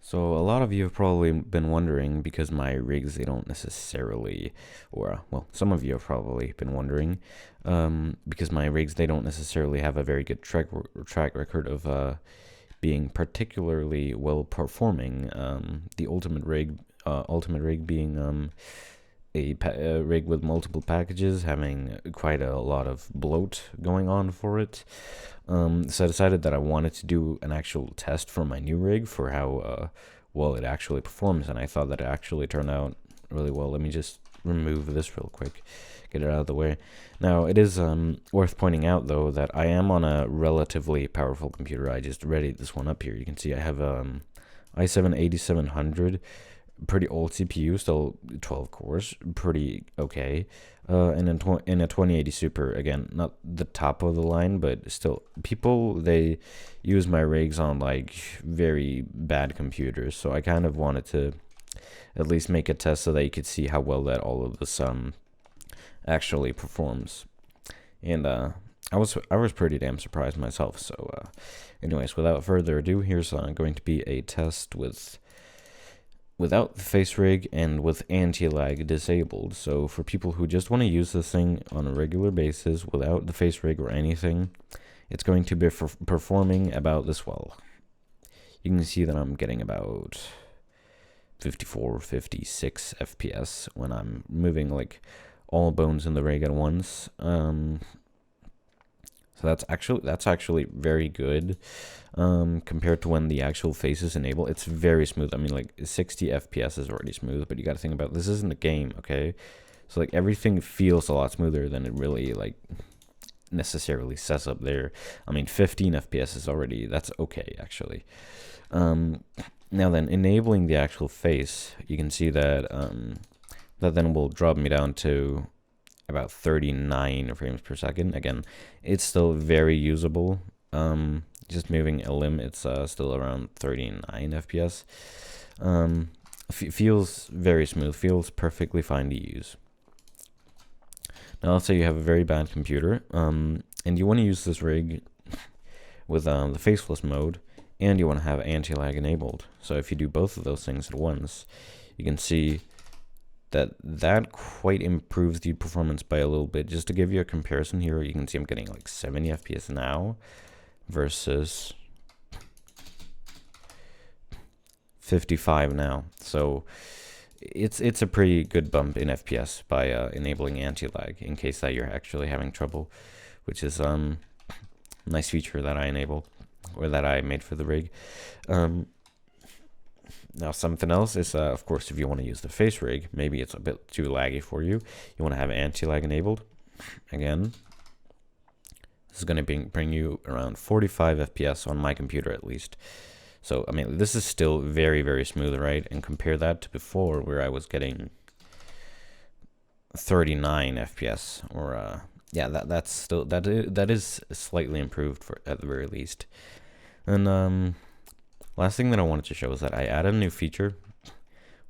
So a lot of you have probably been wondering because my rigs they don't necessarily, or well, some of you have probably been wondering because my rigs they don't necessarily have a very good track record of being particularly well performing. The ultimate rig being a rig with multiple packages, having quite a lot of bloat going on for it. So I decided that I wanted to do an actual test for my new rig for how well it actually performs, and I thought that it actually turned out really well. Let me just remove this real quick, get it out of the way. Now, it is worth pointing out, though, that I am on a relatively powerful computer. I just readied this one up here. You can see I have i7-8700, pretty old CPU, still 12 cores, pretty okay. And in a 2080 Super, again, not the top of the line, but still, people, they use my rigs on, like, very bad computers, so I kind of wanted to at least make a test so that you could see how well that all of this actually performs. And I was pretty damn surprised myself, so anyways, without further ado, here's going to be a test without the face rig and with anti-lag disabled. So for people who just want to use this thing on a regular basis without the face rig or anything, it's going to be performing about this well. You can see that I'm getting about 54, 56 FPS when I'm moving like all bones in the rig at once. So that's actually very good compared to when the actual face is enabled. It's very smooth. I mean, like 60 FPS is already smooth, but you got to think about this isn't a game, okay? So like everything feels a lot smoother than it really like necessarily says up there. I mean, 15 FPS is already that's okay actually. Now then, enabling the actual face, you can see that that then will drop me down to about 39 frames per second. Again, it's still very usable. Just moving a limb, it's still around 39 FPS. Feels very smooth, feels perfectly fine to use. Now let's say you have a very bad computer, and you want to use this rig with the faceless mode, and you want to have anti-lag enabled. So if you do both of those things at once, you can see that quite improves the performance by a little bit. Just to give you a comparison here, you can see I'm getting like 70 FPS now versus 55 now. So it's a pretty good bump in FPS by enabling anti-lag in case that you're actually having trouble, which is a nice feature that I enabled or that I made for the rig. Now, something else is, of course, if you want to use the face rig, maybe it's a bit too laggy for you. You want to have anti-lag enabled. Again, this is going to bring you around 45 FPS on my computer at least. So, I mean, this is still very, very smooth, right? And compare that to before where I was getting 39 FPS or, yeah, that's still, that is slightly improved for at the very least. And, last thing that I wanted to show is that I added a new feature,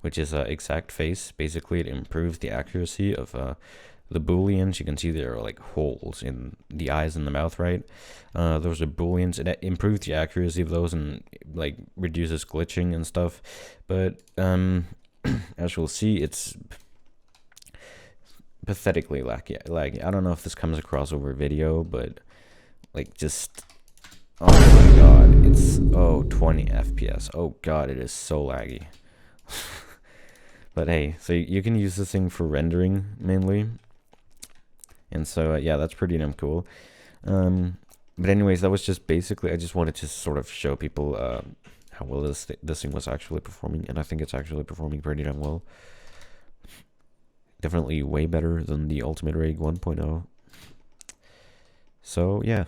which is exact face. Basically, it improves the accuracy of the booleans. You can see there are like holes in the eyes and the mouth, right? Those are booleans. It improves the accuracy of those and like reduces glitching and stuff. But as you'll see, it's pathetically laggy. I don't know if this comes across over video, but like just... Oh my god, it's 20 FPS. Oh god, it is so laggy. But hey, so you can use this thing for rendering mainly. And so yeah, that's pretty damn cool. But anyways, that was just basically, I just wanted to sort of show people how well this thing was actually performing, and I think it's actually performing pretty damn well. Definitely way better than the Ultimate Rig 1.0. So yeah.